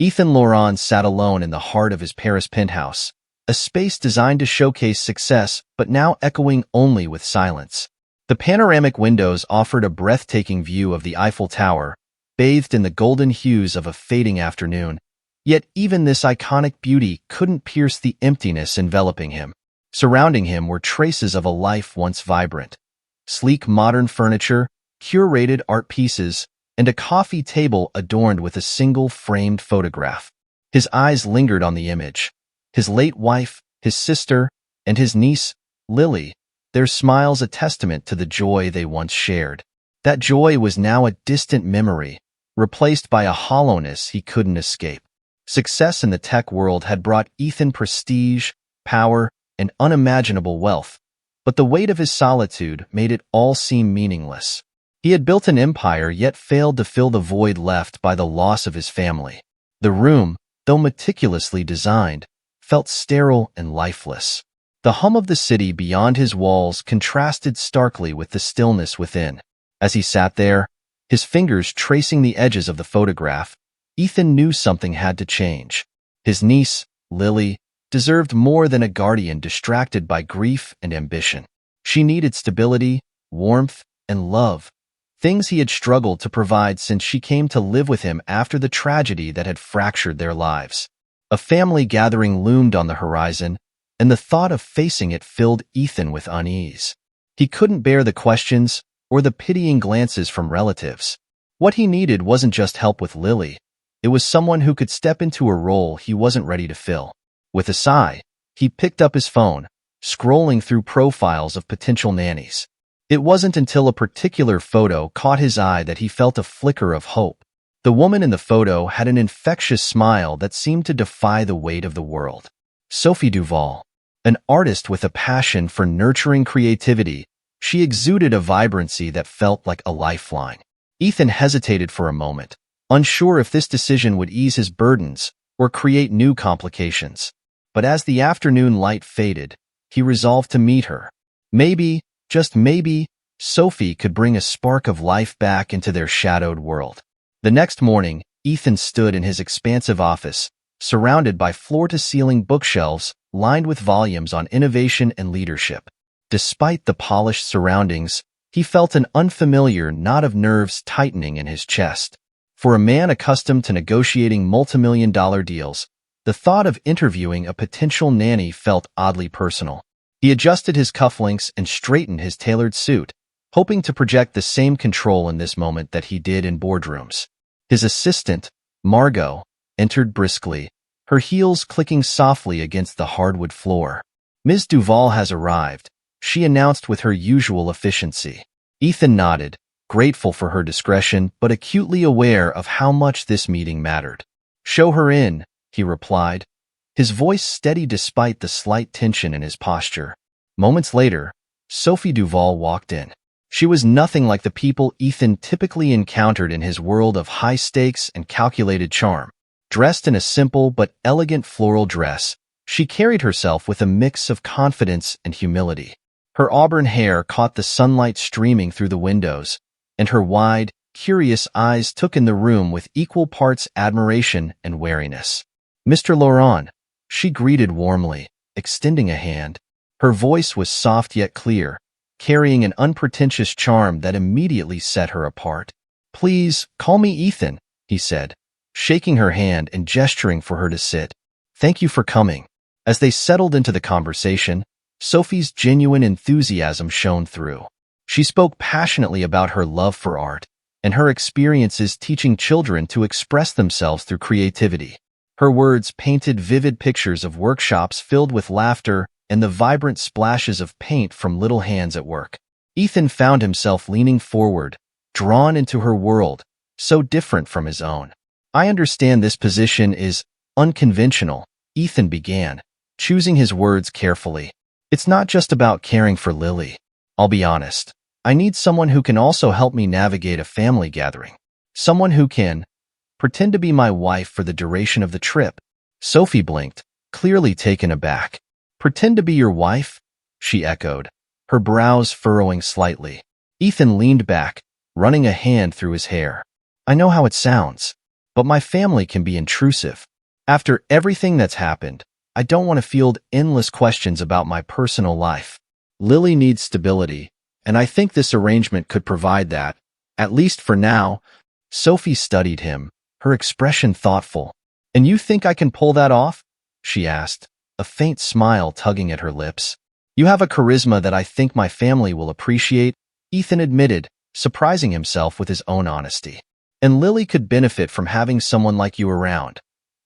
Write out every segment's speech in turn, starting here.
Ethan Laurent sat alone in the heart of his Paris penthouse, a space designed to showcase success but now echoing only with silence. The panoramic windows offered a breathtaking view of the Eiffel Tower, bathed in the golden hues of a fading afternoon. Yet even this iconic beauty couldn't pierce the emptiness enveloping him. Surrounding him were traces of a life once vibrant. Sleek modern furniture, curated art pieces, and a coffee table adorned with a single framed photograph. His eyes lingered on the image. His late wife, his sister, and his niece, Lily, their smiles a testament to the joy they once shared. That joy was now a distant memory, replaced by a hollowness he couldn't escape. Success in the tech world had brought Ethan prestige, power, and unimaginable wealth, but the weight of his solitude made it all seem meaningless. He had built an empire yet failed to fill the void left by the loss of his family. The room, though meticulously designed, felt sterile and lifeless. The hum of the city beyond his walls contrasted starkly with the stillness within. As he sat there, his fingers tracing the edges of the photograph, Ethan knew something had to change. His niece, Lily, deserved more than a guardian distracted by grief and ambition. She needed stability, warmth, and love, things he had struggled to provide since she came to live with him after the tragedy that had fractured their lives. A family gathering loomed on the horizon, and the thought of facing it filled Ethan with unease. He couldn't bear the questions or the pitying glances from relatives. What he needed wasn't just help with Lily. It was someone who could step into a role he wasn't ready to fill. With a sigh, he picked up his phone, scrolling through profiles of potential nannies. It wasn't until a particular photo caught his eye that he felt a flicker of hope. The woman in the photo had an infectious smile that seemed to defy the weight of the world. Sophie Duval, an artist with a passion for nurturing creativity, she exuded a vibrancy that felt like a lifeline. Ethan hesitated for a moment, unsure if this decision would ease his burdens or create new complications. But as the afternoon light faded, he resolved to meet her. Maybe, just maybe, Sophie could bring a spark of life back into their shadowed world. The next morning, Ethan stood in his expansive office, surrounded by floor-to-ceiling bookshelves lined with volumes on innovation and leadership. Despite the polished surroundings, he felt an unfamiliar knot of nerves tightening in his chest. For a man accustomed to negotiating multimillion-dollar deals, the thought of interviewing a potential nanny felt oddly personal. He adjusted his cufflinks and straightened his tailored suit, hoping to project the same control in this moment that he did in boardrooms. His assistant, Margot, entered briskly, her heels clicking softly against the hardwood floor. "Ms. Duval has arrived," she announced with her usual efficiency. Ethan nodded, grateful for her discretion but acutely aware of how much this meeting mattered. "Show her in," he replied, his voice steady despite the slight tension in his posture. Moments later, Sophie Duval walked in. She was nothing like the people Ethan typically encountered in his world of high stakes and calculated charm. Dressed in a simple but elegant floral dress, she carried herself with a mix of confidence and humility. Her auburn hair caught the sunlight streaming through the windows, and her wide, curious eyes took in the room with equal parts admiration and wariness. "Mr. Laurent," she greeted warmly, extending a hand. Her voice was soft yet clear, carrying an unpretentious charm that immediately set her apart. "Please, call me Ethan," he said, shaking her hand and gesturing for her to sit. "Thank you for coming." As they settled into the conversation, Sophie's genuine enthusiasm shone through. She spoke passionately about her love for art and her experiences teaching children to express themselves through creativity. Her words painted vivid pictures of workshops filled with laughter and the vibrant splashes of paint from little hands at work. Ethan found himself leaning forward, drawn into her world, so different from his own. "I understand this position is unconventional," Ethan began, choosing his words carefully. "It's not just about caring for Lily. I'll be honest. I need someone who can also help me navigate a family gathering. Someone who can pretend to be my wife for the duration of the trip." Sophie blinked, clearly taken aback. "Pretend to be your wife?" she echoed, her brows furrowing slightly. Ethan leaned back, running a hand through his hair. "I know how it sounds, but my family can be intrusive. After everything that's happened, I don't want to field endless questions about my personal life. Lily needs stability, and I think this arrangement could provide that, at least for now." Sophie studied him, her expression thoughtful. "And you think I can pull that off?" she asked, a faint smile tugging at her lips. "You have a charisma that I think my family will appreciate," Ethan admitted, surprising himself with his own honesty. "And Lily could benefit from having someone like you around.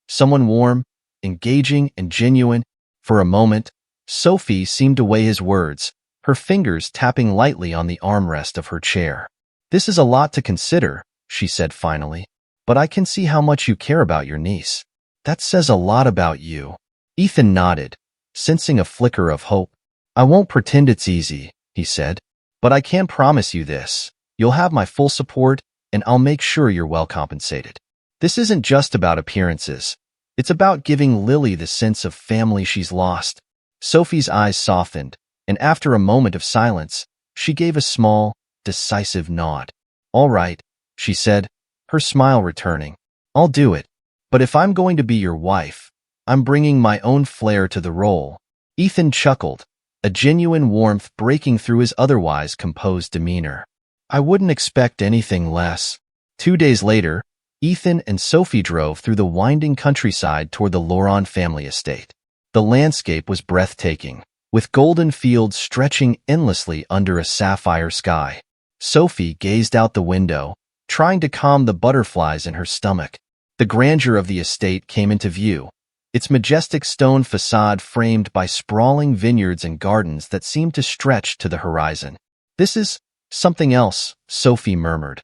Someone warm, engaging, and genuine." For a moment, Sophie seemed to weigh his words, her fingers tapping lightly on the armrest of her chair. "This is a lot to consider," she said finally, "but I can see how much you care about your niece. That says a lot about you." Ethan nodded, sensing a flicker of hope. "I won't pretend it's easy," he said, "but I can promise you this. You'll have my full support, and I'll make sure you're well compensated. This isn't just about appearances. It's about giving Lily the sense of family she's lost." Sophie's eyes softened, and after a moment of silence, she gave a small, decisive nod. "All right," she said, her smile returning. "I'll do it. But if I'm going to be your wife, I'm bringing my own flair to the role." Ethan chuckled, a genuine warmth breaking through his otherwise composed demeanor. "I wouldn't expect anything less." 2 days later, Ethan and Sophie drove through the winding countryside toward the Laurent family estate. The landscape was breathtaking, with golden fields stretching endlessly under a sapphire sky. Sophie gazed out the window, trying to calm the butterflies in her stomach. The grandeur of the estate came into view, its majestic stone facade framed by sprawling vineyards and gardens that seemed to stretch to the horizon. "This is something else," Sophie murmured,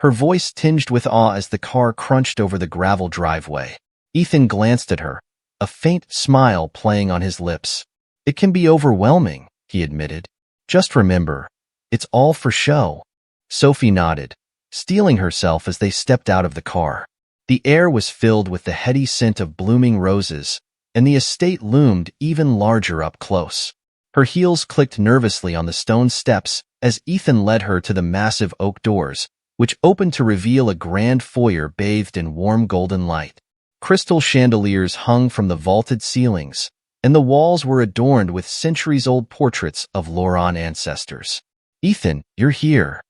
her voice tinged with awe as the car crunched over the gravel driveway. Ethan glanced at her, a faint smile playing on his lips. "It can be overwhelming," he admitted. "Just remember, it's all for show." Sophie nodded, steeling herself as they stepped out of the car. The air was filled with the heady scent of blooming roses, and the estate loomed even larger up close. Her heels clicked nervously on the stone steps as Ethan led her to the massive oak doors, which opened to reveal a grand foyer bathed in warm golden light. Crystal chandeliers hung from the vaulted ceilings, and the walls were adorned with centuries-old portraits of Laurent ancestors. "Ethan, you're here."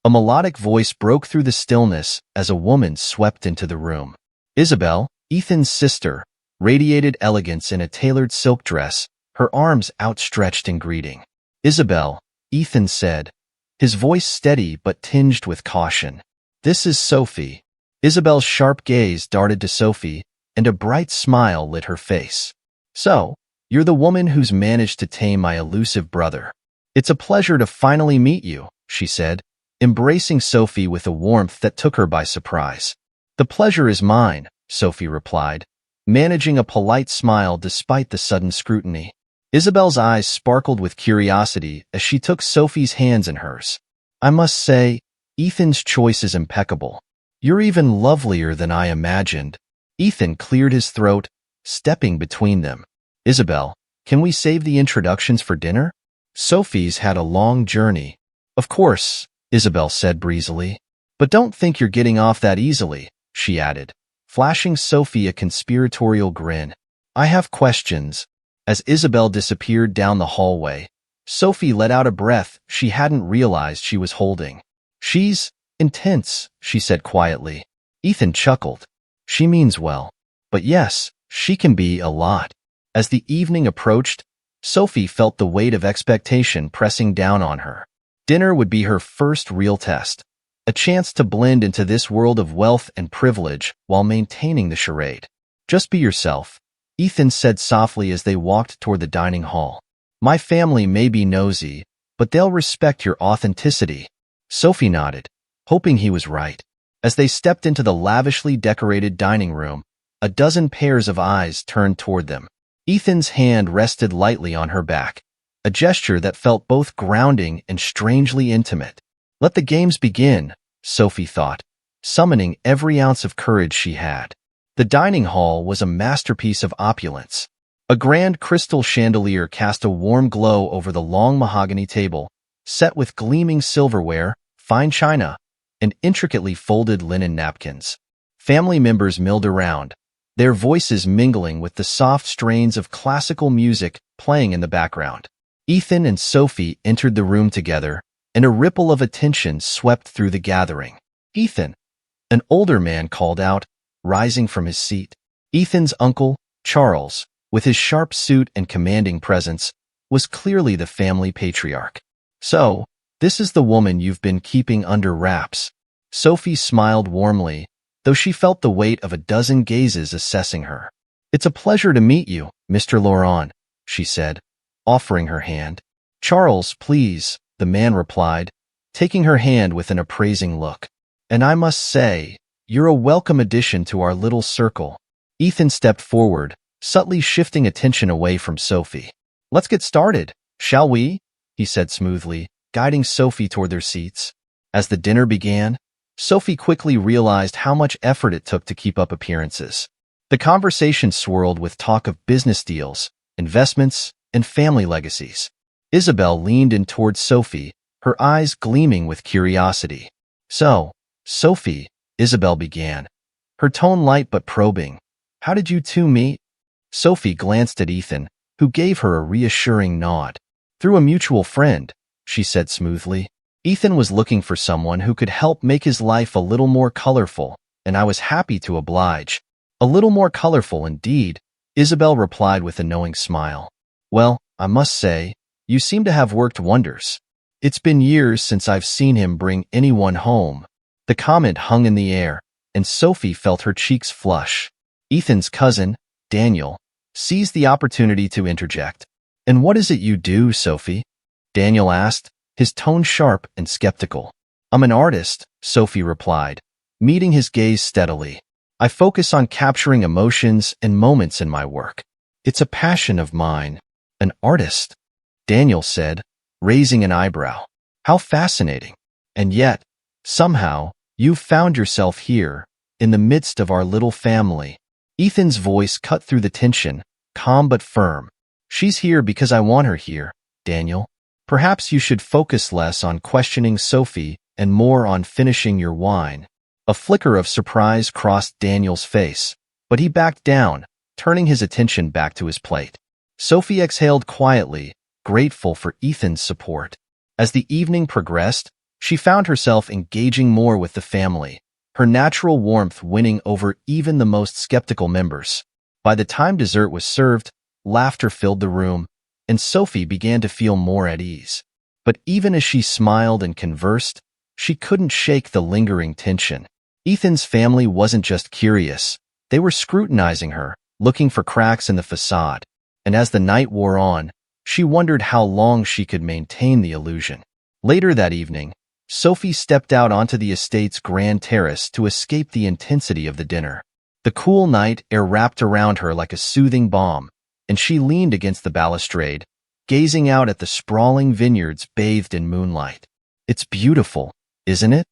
A melodic voice broke through the stillness as a woman swept into the room. Isabel, Ethan's sister, radiated elegance in a tailored silk dress, her arms outstretched in greeting. "Isabel," Ethan said, his voice steady but tinged with caution. "This is Sophie." Isabel's sharp gaze darted to Sophie, and a bright smile lit her face. "So, you're the woman who's managed to tame my elusive brother. It's a pleasure to finally meet you," she said, embracing Sophie with a warmth that took her by surprise. "The pleasure is mine," Sophie replied, managing a polite smile despite the sudden scrutiny. Isabel's eyes sparkled with curiosity as she took Sophie's hands in hers. "I must say, Ethan's choice is impeccable. You're even lovelier than I imagined." Ethan cleared his throat, stepping between them. "Isabel, can we save the introductions for dinner? Sophie's had a long journey." "Of course," Isabel said breezily. "But don't think you're getting off that easily," she added, flashing Sophie a conspiratorial grin. "I have questions." As Isabel disappeared down the hallway, Sophie let out a breath she hadn't realized she was holding. "She's intense," she said quietly. Ethan chuckled. "She means well. But yes, she can be a lot." As the evening approached, Sophie felt the weight of expectation pressing down on her. Dinner would be her first real test, a chance to blend into this world of wealth and privilege while maintaining the charade. "Just be yourself," Ethan said softly as they walked toward the dining hall. "My family may be nosy, but they'll respect your authenticity." Sophie nodded, hoping he was right. As they stepped into the lavishly decorated dining room, a dozen pairs of eyes turned toward them. Ethan's hand rested lightly on her back, a gesture that felt both grounding and strangely intimate. "Let the games begin," Sophie thought, summoning every ounce of courage she had. The dining hall was a masterpiece of opulence. A grand crystal chandelier cast a warm glow over the long mahogany table, set with gleaming silverware, fine china, and intricately folded linen napkins. Family members milled around, their voices mingling with the soft strains of classical music playing in the background. Ethan and Sophie entered the room together, and a ripple of attention swept through the gathering. "Ethan," an older man called out, rising from his seat. Ethan's uncle, Charles, with his sharp suit and commanding presence, was clearly the family patriarch. "So, this is the woman you've been keeping under wraps." Sophie smiled warmly, though she felt the weight of a dozen gazes assessing her. "It's a pleasure to meet you, Mr. Laurent," she said, offering her hand. "Charles, please," the man replied, taking her hand with an appraising look. "And I must say, you're a welcome addition to our little circle." Ethan stepped forward, subtly shifting attention away from Sophie. "Let's get started, shall we?" he said smoothly, guiding Sophie toward their seats. As the dinner began, Sophie quickly realized how much effort it took to keep up appearances. The conversation swirled with talk of business deals, investments, and family legacies. Isabel leaned in towards Sophie, her eyes gleaming with curiosity. "So, Sophie," Isabel began, her tone light but probing, "how did you two meet?" Sophie glanced at Ethan, who gave her a reassuring nod. "Through a mutual friend," she said smoothly. "Ethan was looking for someone who could help make his life a little more colorful, and I was happy to oblige." "A little more colorful indeed," Isabel replied with a knowing smile. "Well, I must say, you seem to have worked wonders. It's been years since I've seen him bring anyone home." The comment hung in the air, and Sophie felt her cheeks flush. Ethan's cousin, Daniel, seized the opportunity to interject. "And what is it you do, Sophie?" Daniel asked, his tone sharp and skeptical. "I'm an artist," Sophie replied, meeting his gaze steadily. "I focus on capturing emotions and moments in my work. It's a passion of mine." "An artist?" Daniel said, raising an eyebrow. "How fascinating. And yet, somehow, you've found yourself here, in the midst of our little family." Ethan's voice cut through the tension, calm but firm. "She's here because I want her here, Daniel. Perhaps you should focus less on questioning Sophie and more on finishing your wine." A flicker of surprise crossed Daniel's face, but he backed down, turning his attention back to his plate. Sophie exhaled quietly, grateful for Ethan's support. As the evening progressed, she found herself engaging more with the family, her natural warmth winning over even the most skeptical members. By the time dessert was served, laughter filled the room, and Sophie began to feel more at ease. But even as she smiled and conversed, she couldn't shake the lingering tension. Ethan's family wasn't just curious, they were scrutinizing her, looking for cracks in the facade. And as the night wore on, she wondered how long she could maintain the illusion. Later that evening, Sophie stepped out onto the estate's grand terrace to escape the intensity of the dinner. The cool night air wrapped around her like a soothing balm, and she leaned against the balustrade, gazing out at the sprawling vineyards bathed in moonlight. "It's beautiful, isn't it?"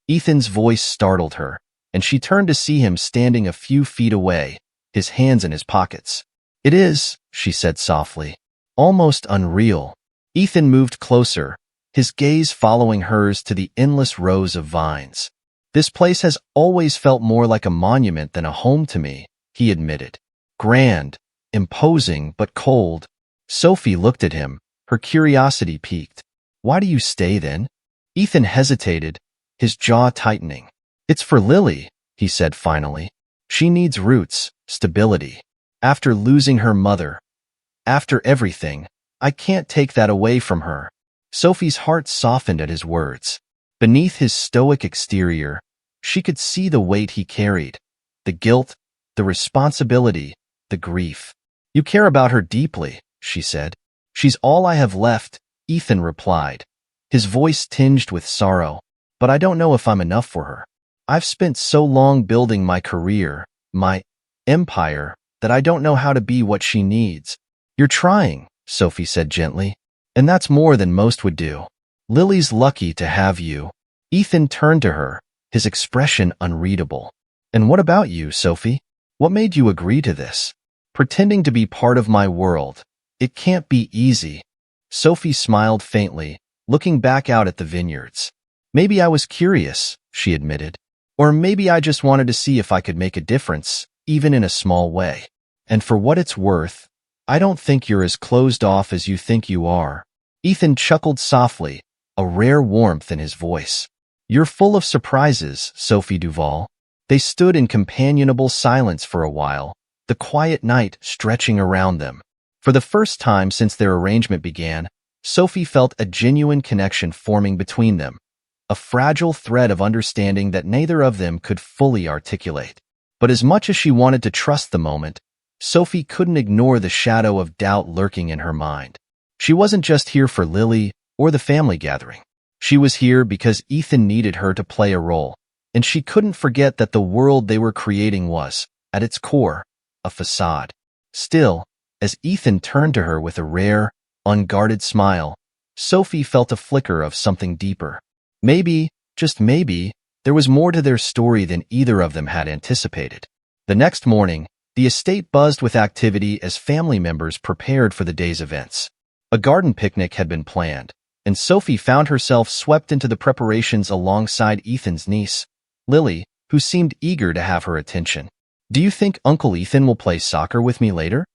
Ethan's voice startled her, and she turned to see him standing a few feet away, his hands in his pockets. "It is," she said softly. "Almost unreal." Ethan moved closer, his gaze following hers to the endless rows of vines. "This place has always felt more like a monument than a home to me," he admitted. "Grand, imposing, but cold." Sophie looked at him, her curiosity piqued. "Why do you stay then?" Ethan hesitated, his jaw tightening. "It's for Lily," he said finally. "She needs roots, stability. After losing her mother, after everything, I can't take that away from her." Sophie's heart softened at his words. Beneath his stoic exterior, she could see the weight he carried, the guilt, the responsibility, the grief. "You care about her deeply," she said. "She's all I have left," Ethan replied, his voice tinged with sorrow. "But I don't know if I'm enough for her. I've spent so long building my career, my empire, that I don't know how to be what she needs." "You're trying," Sophie said gently, "and that's more than most would do. Lily's lucky to have you." Ethan turned to her, his expression unreadable. "And what about you, Sophie? What made you agree to this? Pretending to be part of my world. It can't be easy." Sophie smiled faintly, looking back out at the vineyards. "Maybe I was curious," she admitted. Or maybe I just wanted to see if I could make a difference, even in a small way. And for what it's worth, I don't think you're as closed off as you think you are." Ethan chuckled softly, a rare warmth in his voice. "You're full of surprises, Sophie Duval." They stood in companionable silence for a while, the quiet night stretching around them. For the first time since their arrangement began, Sophie felt a genuine connection forming between them, a fragile thread of understanding that neither of them could fully articulate. But as much as she wanted to trust the moment, Sophie couldn't ignore the shadow of doubt lurking in her mind. She wasn't just here for Lily or the family gathering. She was here because Ethan needed her to play a role, and she couldn't forget that the world they were creating was, at its core, a facade. Still, as Ethan turned to her with a rare, unguarded smile, Sophie felt a flicker of something deeper. Maybe, just maybe, there was more to their story than either of them had anticipated. The next morning, the estate buzzed with activity as family members prepared for the day's events. A garden picnic had been planned, and Sophie found herself swept into the preparations alongside Ethan's niece, Lily, who seemed eager to have her attention. "Do you think Uncle Ethan will play soccer with me later?"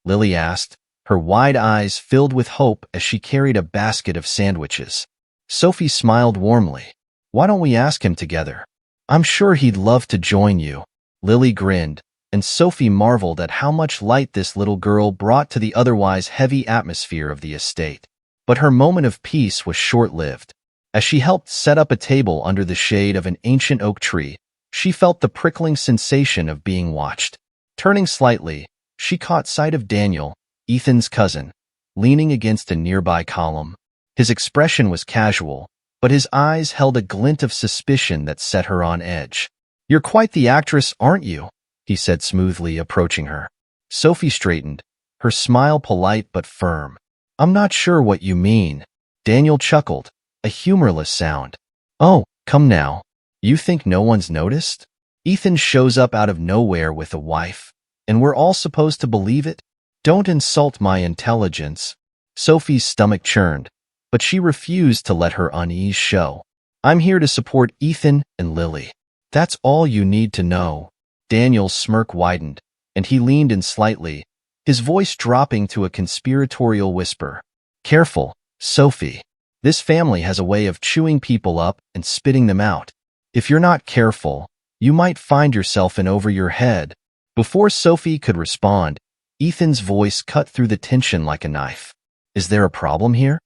Lily asked, her wide eyes filled with hope as she carried a basket of sandwiches. Sophie smiled warmly. "Why don't we ask him together? I'm sure he'd love to join you." Lily grinned, and Sophie marveled at how much light this little girl brought to the otherwise heavy atmosphere of the estate. But her moment of peace was short-lived. As she helped set up a table under the shade of an ancient oak tree, she felt the prickling sensation of being watched. Turning slightly, she caught sight of Daniel, Ethan's cousin, leaning against a nearby column. His expression was casual, but his eyes held a glint of suspicion that set her on edge. "You're quite the actress, aren't you?" he said smoothly, approaching her. Sophie straightened, her smile polite but firm. "I'm not sure what you mean." Daniel chuckled, a humorless sound. "Oh, come now. You think no one's noticed? Ethan shows up out of nowhere with a wife, and we're all supposed to believe it? Don't insult my intelligence." Sophie's stomach churned, but she refused to let her unease show. "I'm here to support Ethan and Lily. That's all you need to know." Daniel's smirk widened, and he leaned in slightly, his voice dropping to a conspiratorial whisper. "Careful, Sophie. This family has a way of chewing people up and spitting them out. If you're not careful, you might find yourself in over your head." Before Sophie could respond, Ethan's voice cut through the tension like a knife. "Is there a problem here?"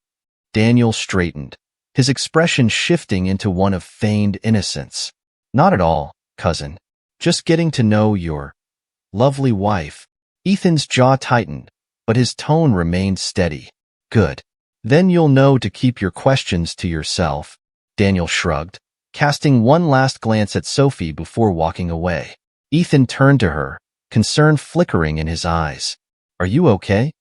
Daniel straightened, his expression shifting into one of feigned innocence. "Not at all, cousin. Just getting to know your lovely wife." Ethan's jaw tightened, but his tone remained steady. "Good. Then you'll know to keep your questions to yourself." Daniel shrugged, casting one last glance at Sophie before walking away. Ethan turned to her, concern flickering in his eyes. "Are you okay?"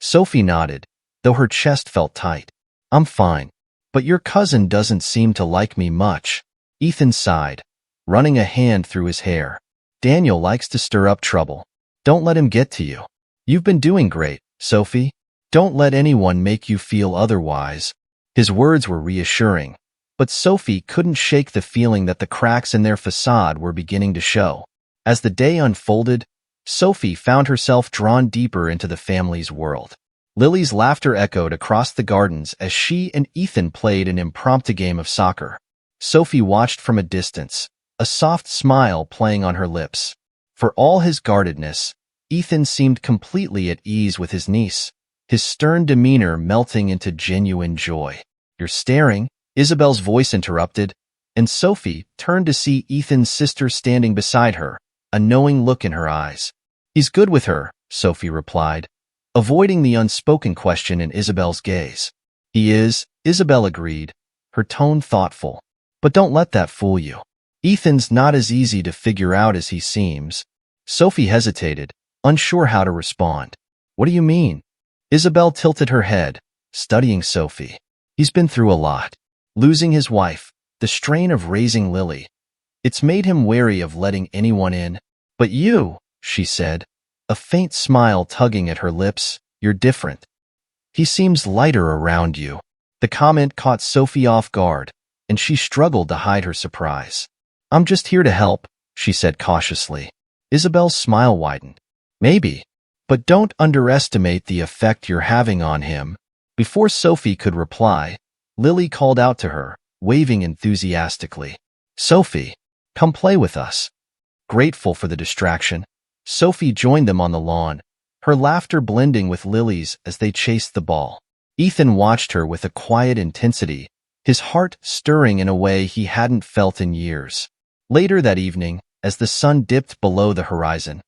Sophie nodded, though her chest felt tight. "I'm fine, but your cousin doesn't seem to like me much." Ethan sighed, running a hand through his hair. "Daniel likes to stir up trouble. Don't let him get to you. You've been doing great, Sophie. Don't let anyone make you feel otherwise." His words were reassuring, but Sophie couldn't shake the feeling that the cracks in their facade were beginning to show. As the day unfolded, Sophie found herself drawn deeper into the family's world. Lily's laughter echoed across the gardens as she and Ethan played an impromptu game of soccer. Sophie watched from a distance, a soft smile playing on her lips. For all his guardedness, Ethan seemed completely at ease with his niece, his stern demeanor melting into genuine joy. "You're staring," Isabel's voice interrupted, and Sophie turned to see Ethan's sister standing beside her, a knowing look in her eyes. "He's good with her," Sophie replied, avoiding the unspoken question in Isabel's gaze. "He is," Isabel agreed, her tone thoughtful. "But don't let that fool you. Ethan's not as easy to figure out as he seems." Sophie hesitated, unsure how to respond. "What do you mean?" Isabel tilted her head, studying Sophie. "He's been through a lot. Losing his wife, the strain of raising Lily. It's made him wary of letting anyone in. But you," she said, a faint smile tugging at her lips, "you're different. He seems lighter around you." The comment caught Sophie off guard, and she struggled to hide her surprise. I'm just here to help, she said cautiously. Isabel's smile widened. Maybe, but don't underestimate the effect you're having on him. Before Sophie could reply, Lily called out to her, waving enthusiastically. Sophie, come play with us. Grateful for the distraction, Sophie joined them on the lawn, her laughter blending with Lily's as they chased the ball. Ethan watched her with a quiet intensity, his heart stirring in a way he hadn't felt in years. Later that evening, as the sun dipped below the horizon,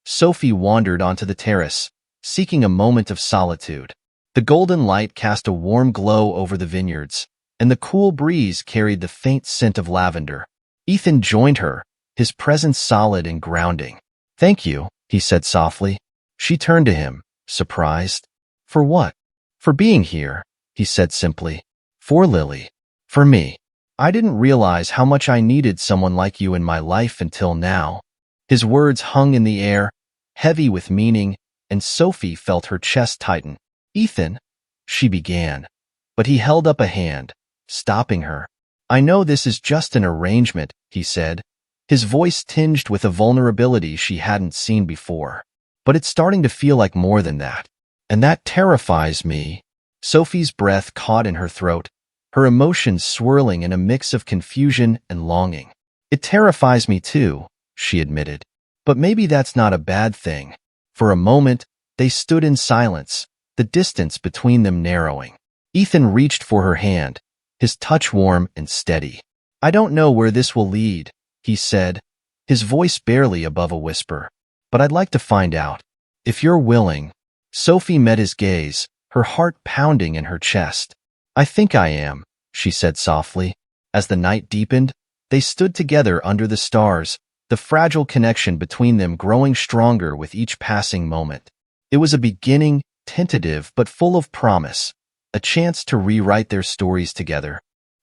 Sophie wandered onto the terrace, seeking a moment of solitude. The golden light cast a warm glow over the vineyards, and the cool breeze carried the faint scent of lavender. Ethan joined her, his presence solid and grounding. Thank you, he said softly. She turned to him, surprised. For what? For being here, he said simply. For Lily. For me. I didn't realize how much I needed someone like you in my life until now. His words hung in the air, heavy with meaning, and Sophie felt her chest tighten. Ethan, she began, but he held up a hand, stopping her. I know this is just an arrangement, he said, his voice tinged with a vulnerability she hadn't seen before. But it's starting to feel like more than that. And that terrifies me. Sophie's breath caught in her throat, her emotions swirling in a mix of confusion and longing. It terrifies me too, she admitted. But maybe that's not a bad thing. For a moment, they stood in silence, the distance between them narrowing. Ethan reached for her hand, his touch warm and steady. I don't know where this will lead, he said, his voice barely above a whisper. But I'd like to find out. If you're willing. Sophie met his gaze, her heart pounding in her chest. I think I am, she said softly. As the night deepened, they stood together under the stars, the fragile connection between them growing stronger with each passing moment. It was a beginning, tentative but full of promise, a chance to rewrite their stories together.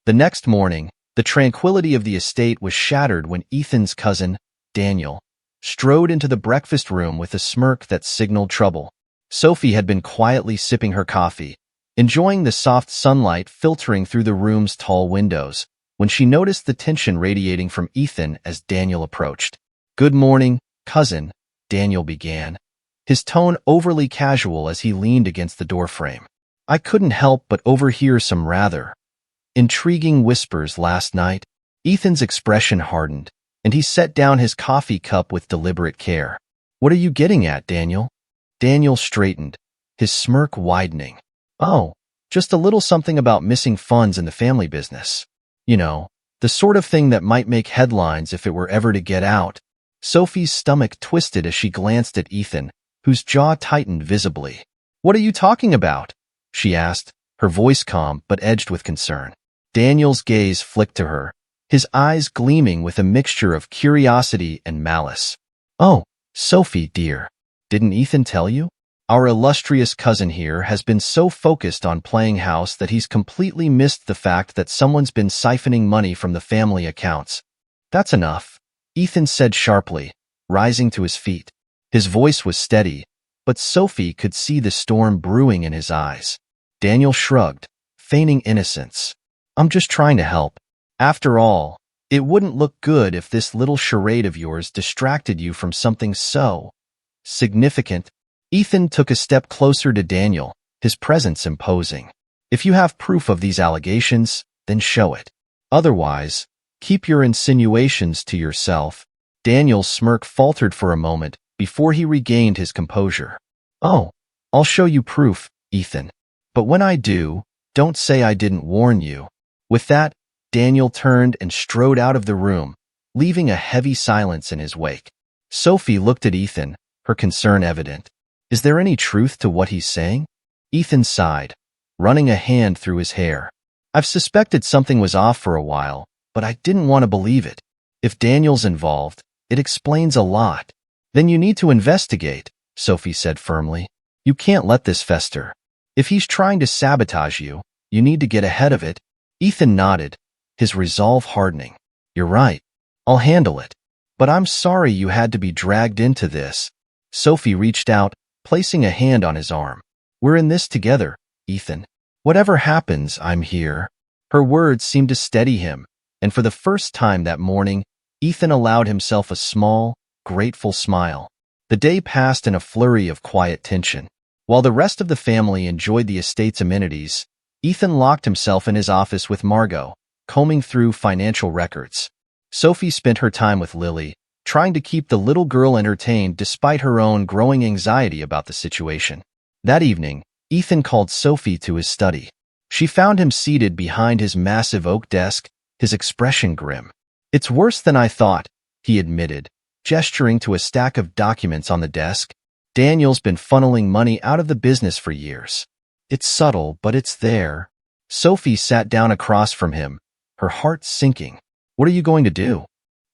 The next morning, the tranquility of the estate was shattered when Ethan's cousin, Daniel, strode into the breakfast room with a smirk that signaled trouble. Sophie had been quietly sipping her coffee, enjoying the soft sunlight filtering through the room's tall windows, when she noticed the tension radiating from Ethan as Daniel approached. Good morning, cousin, Daniel began, his tone overly casual as he leaned against the doorframe. I couldn't help but overhear some rather intriguing whispers last night. Ethan's expression hardened, and he set down his coffee cup with deliberate care. What are you getting at, Daniel? Daniel straightened, his smirk widening. Oh, just a little something about missing funds in the family business. You know, the sort of thing that might make headlines if it were ever to get out. Sophie's stomach twisted as she glanced at Ethan, whose jaw tightened visibly. What are you talking about? She asked, her voice calm but edged with concern. Daniel's gaze flicked to her, his eyes gleaming with a mixture of curiosity and malice. Oh, Sophie, dear. Didn't Ethan tell you? Our illustrious cousin here has been so focused on playing house that he's completely missed the fact that someone's been siphoning money from the family accounts. That's enough, Ethan said sharply, rising to his feet. His voice was steady, but Sophie could see the storm brewing in his eyes. Daniel shrugged, feigning innocence. I'm just trying to help. After all, it wouldn't look good if this little charade of yours distracted you from something so significant. Ethan took a step closer to Daniel, his presence imposing. If you have proof of these allegations, then show it. Otherwise, keep your insinuations to yourself. Daniel's smirk faltered for a moment before he regained his composure. Oh, I'll show you proof, Ethan. But when I do, don't say I didn't warn you. With that, Daniel turned and strode out of the room, leaving a heavy silence in his wake. Sophie looked at Ethan, her concern evident. Is there any truth to what he's saying? Ethan sighed, running a hand through his hair. I've suspected something was off for a while, but I didn't want to believe it. If Daniel's involved, it explains a lot. Then you need to investigate, Sophie said firmly. You can't let this fester. If he's trying to sabotage you, you need to get ahead of it. Ethan nodded, his resolve hardening. You're right. I'll handle it. But I'm sorry you had to be dragged into this. Sophie reached out, placing a hand on his arm. We're in this together, Ethan. Whatever happens, I'm here. Her words seemed to steady him, and for the first time that morning, Ethan allowed himself a small, grateful smile. The day passed in a flurry of quiet tension. While the rest of the family enjoyed the estate's amenities, Ethan locked himself in his office with Margot, combing through financial records. Sophie spent her time with Lily, trying to keep the little girl entertained despite her own growing anxiety about the situation. That evening, Ethan called Sophie to his study. She found him seated behind his massive oak desk, his expression grim. "It's worse than I thought," he admitted, gesturing to a stack of documents on the desk. "Daniel's been funneling money out of the business for years. It's subtle, but it's there." Sophie sat down across from him, her heart sinking. "What are you going to do?"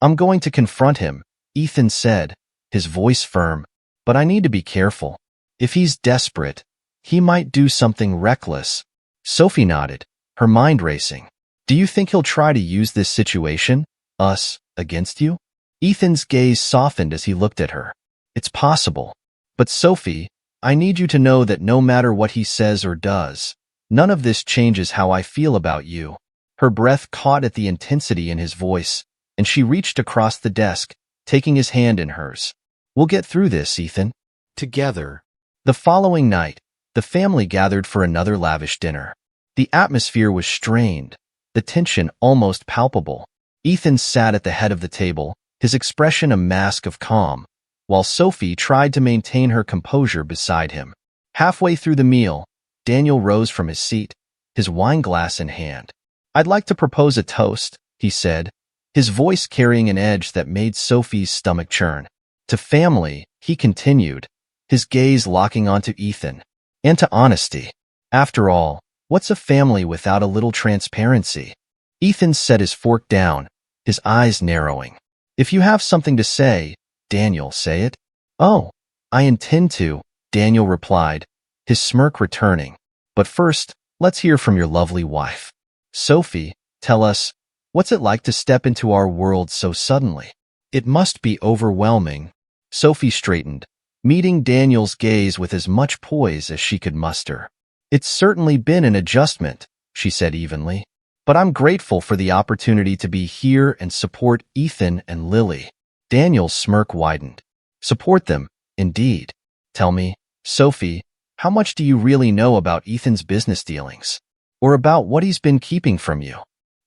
"I'm going to confront him," Ethan said, his voice firm. "But I need to be careful. If he's desperate, he might do something reckless." Sophie nodded, her mind racing. "Do you think he'll try to use this situation, us, against you?" Ethan's gaze softened as he looked at her. "It's possible. But Sophie, I need you to know that no matter what he says or does, none of this changes how I feel about you." Her breath caught at the intensity in his voice, and she reached across the desk, taking his hand in hers. "We'll get through this, Ethan. Together." The following night, the family gathered for another lavish dinner. The atmosphere was strained, the tension almost palpable. Ethan sat at the head of the table, his expression a mask of calm, while Sophie tried to maintain her composure beside him. Halfway through the meal, Daniel rose from his seat, his wine glass in hand. "I'd like to propose a toast," he said, his voice carrying an edge that made Sophie's stomach churn. "To family," he continued, his gaze locking onto Ethan, "and to honesty. After all, what's a family without a little transparency?" Ethan set his fork down, his eyes narrowing. "If you have something to say, Daniel, say it." "Oh, I intend to," Daniel replied, his smirk returning. "But first, let's hear from your lovely wife. Sophie, tell us, what's it like to step into our world so suddenly?" "It must be overwhelming." Sophie straightened, meeting Daniel's gaze with as much poise as she could muster. "It's certainly been an adjustment," she said evenly. "But I'm grateful for the opportunity to be here and support Ethan and Lily." Daniel's smirk widened. "Support them, indeed. Tell me, Sophie, how much do you really know about Ethan's business dealings? Or about what he's been keeping from you?"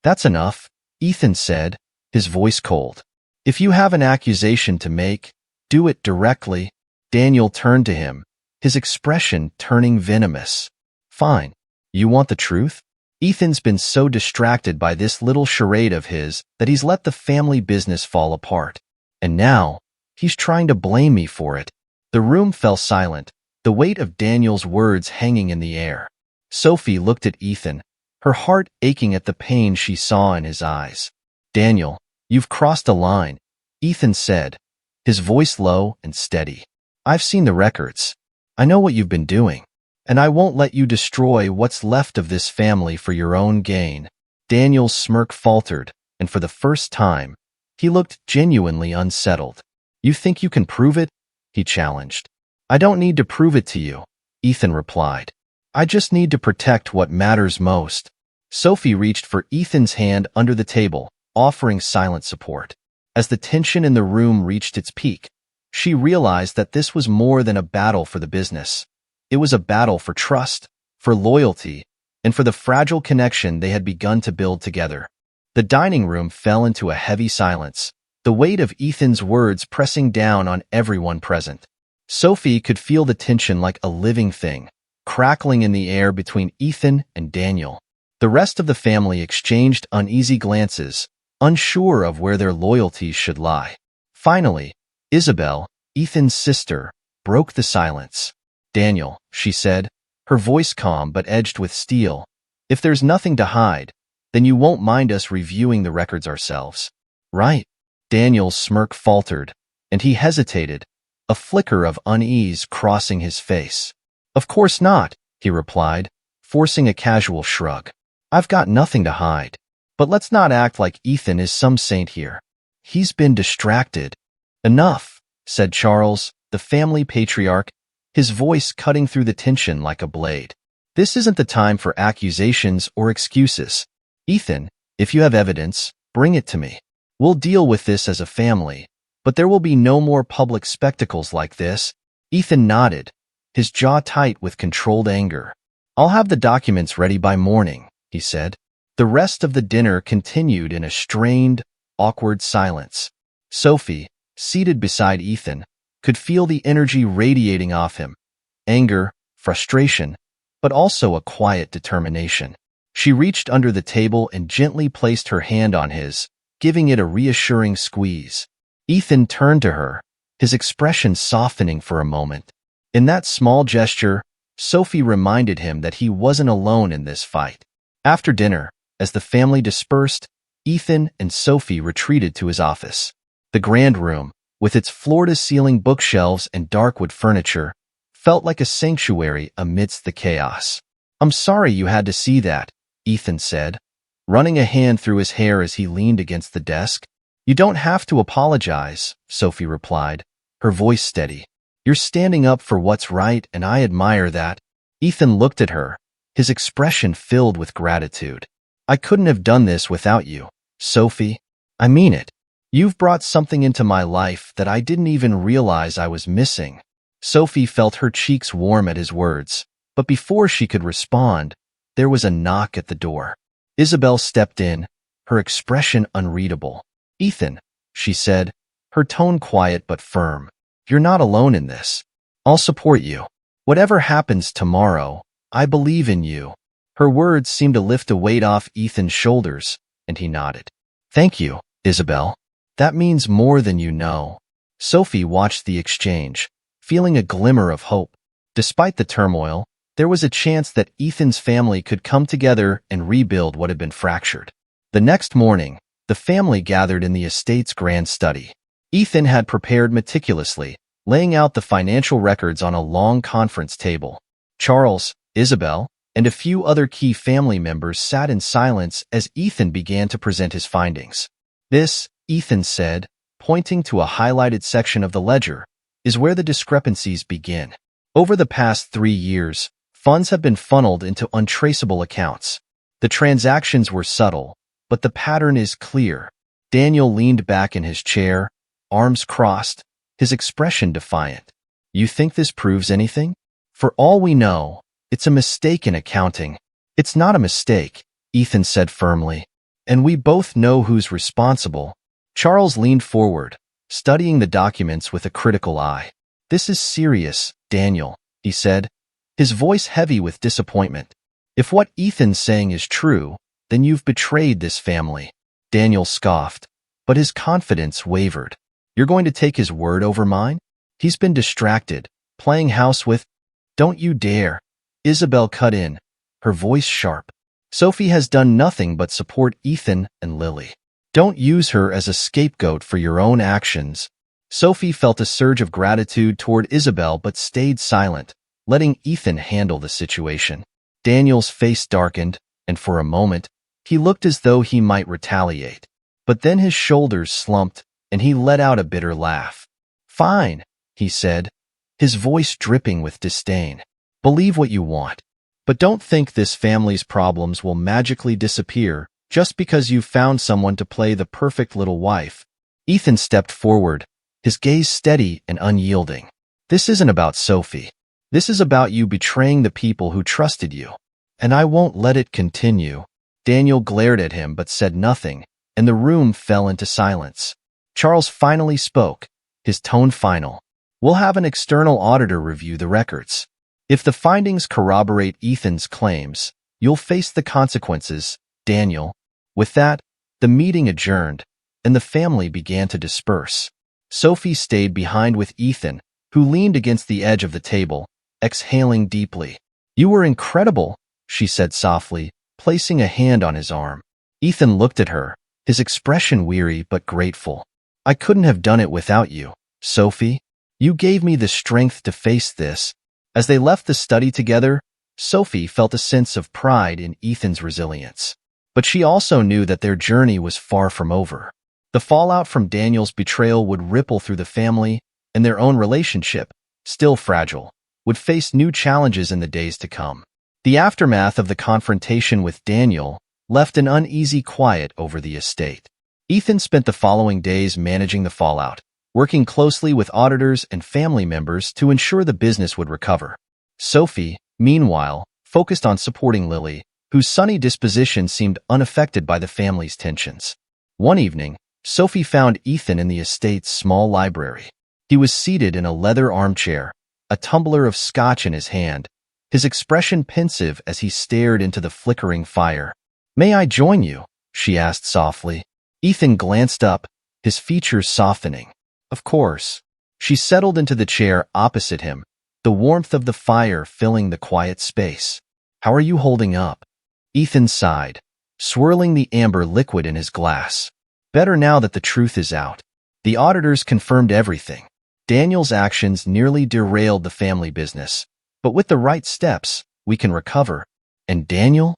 "That's enough," Ethan said, his voice cold. "If you have an accusation to make, do it directly." Daniel turned to him, his expression turning venomous. "Fine. You want the truth?" Ethan's been so distracted by this little charade of his that he's let the family business fall apart. And now, he's trying to blame me for it. The room fell silent, the weight of Daniel's words hanging in the air. Sophie looked at Ethan, her heart aching at the pain she saw in his eyes. "Daniel, you've crossed a line," Ethan said, his voice low and steady. "I've seen the records. I know what you've been doing. And I won't let you destroy what's left of this family for your own gain." Daniel's smirk faltered, and for the first time, he looked genuinely unsettled. "You think you can prove it?" he challenged. "I don't need to prove it to you," Ethan replied. "I just need to protect what matters most." Sophie reached for Ethan's hand under the table, offering silent support. As the tension in the room reached its peak, she realized that this was more than a battle for the business. It was a battle for trust, for loyalty, and for the fragile connection they had begun to build together. The dining room fell into a heavy silence, the weight of Ethan's words pressing down on everyone present. Sophie could feel the tension like a living thing, crackling in the air between Ethan and Daniel. The rest of the family exchanged uneasy glances, unsure of where their loyalties should lie. Finally, Isabel, Ethan's sister, broke the silence. "Daniel," she said, her voice calm but edged with steel, "if there's nothing to hide, then you won't mind us reviewing the records ourselves, right?" Daniel's smirk faltered, and he hesitated, a flicker of unease crossing his face. "Of course not," he replied, forcing a casual shrug. "I've got nothing to hide. But let's not act like Ethan is some saint here. He's been distracted." "Enough," said Charles, the family patriarch, his voice cutting through the tension like a blade. "This isn't the time for accusations or excuses. Ethan, if you have evidence, bring it to me." We'll deal with this as a family, but there will be no more public spectacles like this." Ethan nodded, his jaw tight with controlled anger. "I'll have the documents ready by morning," he said. The rest of the dinner continued in a strained, awkward silence. Sophie, seated beside Ethan, could feel the energy radiating off him. Anger, frustration, but also a quiet determination. She reached under the table and gently placed her hand on his, giving it a reassuring squeeze. Ethan turned to her, his expression softening for a moment. In that small gesture, Sophie reminded him that he wasn't alone in this fight. After dinner, as the family dispersed, Ethan and Sophie retreated to his office. The grand room, with its floor-to-ceiling bookshelves and darkwood furniture, felt like a sanctuary amidst the chaos. "I'm sorry you had to see that," Ethan said, running a hand through his hair as he leaned against the desk. "You don't have to apologize," Sophie replied, her voice steady. "You're standing up for what's right, and I admire that." Ethan looked at her, his expression filled with gratitude. "I couldn't have done this without you, Sophie. I mean it. You've brought something into my life that I didn't even realize I was missing." Sophie felt her cheeks warm at his words, but before she could respond, there was a knock at the door. Isabel stepped in, her expression unreadable. "Ethan," she said, her tone quiet but firm. "You're not alone in this. I'll support you. Whatever happens tomorrow, I believe in you." Her words seemed to lift a weight off Ethan's shoulders, and he nodded. "Thank you, Isabel. That means more than you know." Sophie watched the exchange, feeling a glimmer of hope. Despite the turmoil, there was a chance that Ethan's family could come together and rebuild what had been fractured. The next morning, the family gathered in the estate's grand study. Ethan had prepared meticulously, laying out the financial records on a long conference table. Charles, Isabel, and a few other key family members sat in silence as Ethan began to present his findings. "This," Ethan said, pointing to a highlighted section of the ledger, "is where the discrepancies begin. Over the past 3 years, funds have been funneled into untraceable accounts. The transactions were subtle, but the pattern is clear." Daniel leaned back in his chair, arms crossed, his expression defiant. "You think this proves anything? For all we know, it's a mistake in accounting." "It's not a mistake," Ethan said firmly. "And we both know who's responsible." Charles leaned forward, studying the documents with a critical eye. "This is serious, Daniel," he said, his voice heavy with disappointment. "If what Ethan's saying is true, then you've betrayed this family." Daniel scoffed, but his confidence wavered. "You're going to take his word over mine? He's been distracted, playing house with—" "Don't you dare," Isabel cut in, her voice sharp. "Sophie has done nothing but support Ethan and Lily. Don't use her as a scapegoat for your own actions." Sophie felt a surge of gratitude toward Isabel but stayed silent, letting Ethan handle the situation. Daniel's face darkened, and for a moment, he looked as though he might retaliate. But then his shoulders slumped, and he let out a bitter laugh. "Fine," he said, his voice dripping with disdain. "Believe what you want. But don't think this family's problems will magically disappear just because you've found someone to play the perfect little wife." Ethan stepped forward, his gaze steady and unyielding. "This isn't about Sophie. This is about you betraying the people who trusted you. And I won't let it continue." Daniel glared at him but said nothing, and the room fell into silence. Charles finally spoke, his tone final. "We'll have an external auditor review the records. If the findings corroborate Ethan's claims, you'll face the consequences, Daniel." With that, the meeting adjourned, and the family began to disperse. Sophie stayed behind with Ethan, who leaned against the edge of the table, exhaling deeply. "You were incredible," she said softly, placing a hand on his arm. Ethan looked at her, his expression weary but grateful. "I couldn't have done it without you, Sophie. You gave me the strength to face this." As they left the study together, Sophie felt a sense of pride in Ethan's resilience. But she also knew that their journey was far from over. The fallout from Daniel's betrayal would ripple through the family, and their own relationship, still fragile, would face new challenges in the days to come. The aftermath of the confrontation with Daniel left an uneasy quiet over the estate. Ethan spent the following days managing the fallout, working closely with auditors and family members to ensure the business would recover. Sophie, meanwhile, focused on supporting Lily, whose sunny disposition seemed unaffected by the family's tensions. One evening, Sophie found Ethan in the estate's small library. He was seated in a leather armchair, a tumbler of scotch in his hand, his expression pensive as he stared into the flickering fire. "May I join you?" she asked softly. Ethan glanced up, his features softening. "Of course." She settled into the chair opposite him, the warmth of the fire filling the quiet space. "How are you holding up?" Ethan sighed, swirling the amber liquid in his glass. "Better now that the truth is out." The auditors confirmed everything. Daniel's actions nearly derailed the family business, but with the right steps, we can recover. "And Daniel?"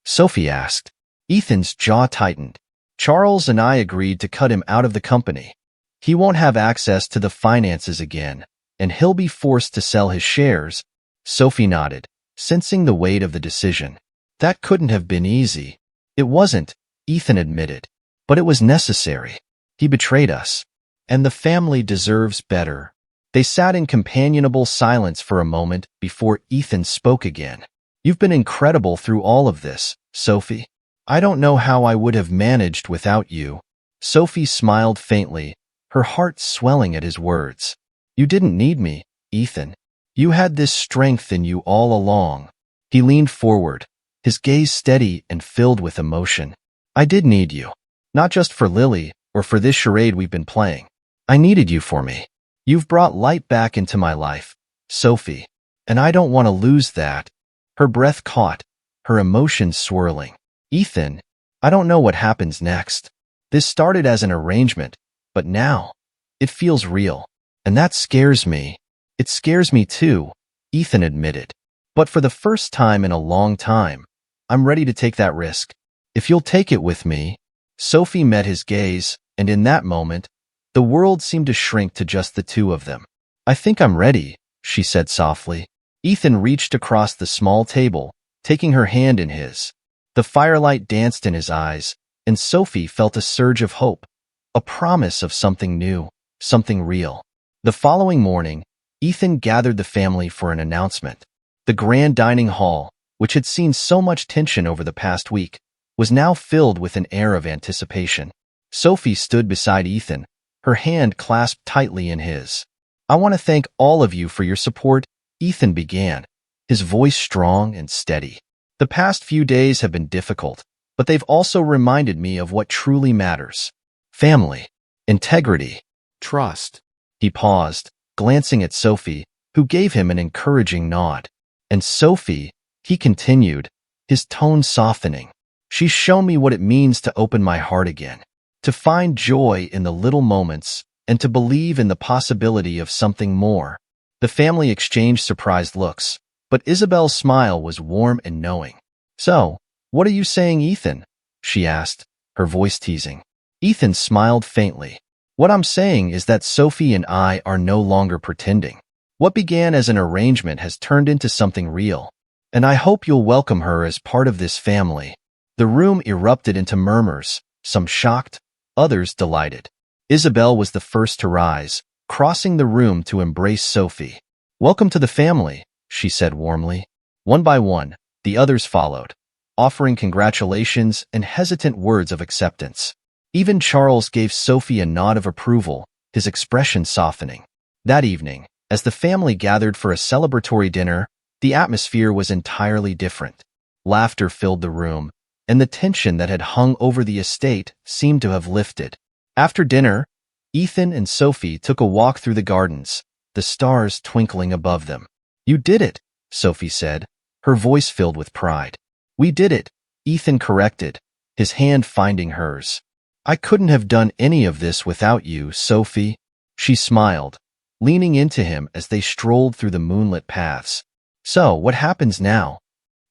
Sophie asked. Ethan's jaw tightened. "Charles and I agreed to cut him out of the company. He won't have access to the finances again, and he'll be forced to sell his shares." Sophie nodded, sensing the weight of the decision. "That couldn't have been easy." "It wasn't," Ethan admitted, "but it was necessary. He betrayed us, and the family deserves better." They sat in companionable silence for a moment before Ethan spoke again. "You've been incredible through all of this, Sophie. I don't know how I would have managed without you." Sophie smiled faintly, her heart swelling at his words. "You didn't need me, Ethan. You had this strength in you all along." He leaned forward, his gaze steady and filled with emotion. "I did need you. Not just for Lily or for this charade we've been playing. I needed you for me. You've brought light back into my life, Sophie, and I don't want to lose that." Her breath caught, her emotions swirling. "Ethan, I don't know what happens next. This started as an arrangement, but now it feels real, and that scares me." "It scares me too," Ethan admitted. "But for the first time in a long time, I'm ready to take that risk. If you'll take it with me." Sophie met his gaze, and in that moment, the world seemed to shrink to just the two of them. "I think I'm ready," she said softly. Ethan reached across the small table, taking her hand in his. The firelight danced in his eyes, and Sophie felt a surge of hope, a promise of something new, something real. The following morning, Ethan gathered the family for an announcement. The grand dining hall, which had seen so much tension over the past week, was now filled with an air of anticipation. Sophie stood beside Ethan, her hand clasped tightly in his. "I want to thank all of you for your support," Ethan began, his voice strong and steady. "The past few days have been difficult, but they've also reminded me of what truly matters. Family, integrity, trust." He paused, glancing at Sophie, who gave him an encouraging nod. "And Sophie," he continued, his tone softening, "she's shown me what it means to open my heart again, to find joy in the little moments, and to believe in the possibility of something more." The family exchanged surprised looks, but Isabel's smile was warm and knowing. "So, what are you saying, Ethan?" she asked, her voice teasing. Ethan smiled faintly. "What I'm saying is that Sophie and I are no longer pretending. What began as an arrangement has turned into something real, and I hope you'll welcome her as part of this family." The room erupted into murmurs, some shocked, others delighted. Isabel was the first to rise, crossing the room to embrace Sophie. "Welcome to the family," she said warmly. One by one, the others followed, offering congratulations and hesitant words of acceptance. Even Charles gave Sophie a nod of approval, his expression softening. That evening, as the family gathered for a celebratory dinner, the atmosphere was entirely different. Laughter filled the room, and the tension that had hung over the estate seemed to have lifted. After dinner, Ethan and Sophie took a walk through the gardens, the stars twinkling above them. "You did it," Sophie said, her voice filled with pride. "We did it," Ethan corrected, his hand finding hers. "I couldn't have done any of this without you, Sophie." She smiled, leaning into him as they strolled through the moonlit paths. "So, what happens now?"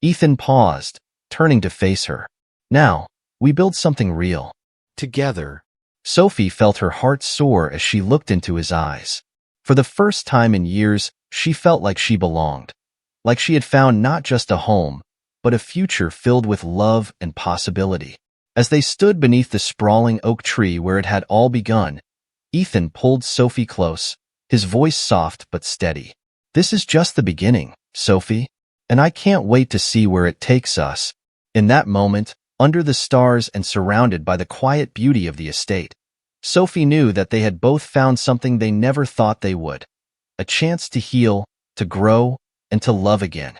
Ethan paused, turning to face her. "Now, we build something real. Together." Sophie felt her heart soar as she looked into his eyes. For the first time in years, she felt like she belonged, like she had found not just a home, but a future filled with love and possibility. As they stood beneath the sprawling oak tree where it had all begun, Ethan pulled Sophie close, his voice soft but steady. "This is just the beginning, Sophie, and I can't wait to see where it takes us." In that moment, under the stars and surrounded by the quiet beauty of the estate, Sophie knew that they had both found something they never thought they would. A chance to heal, to grow, and to love again.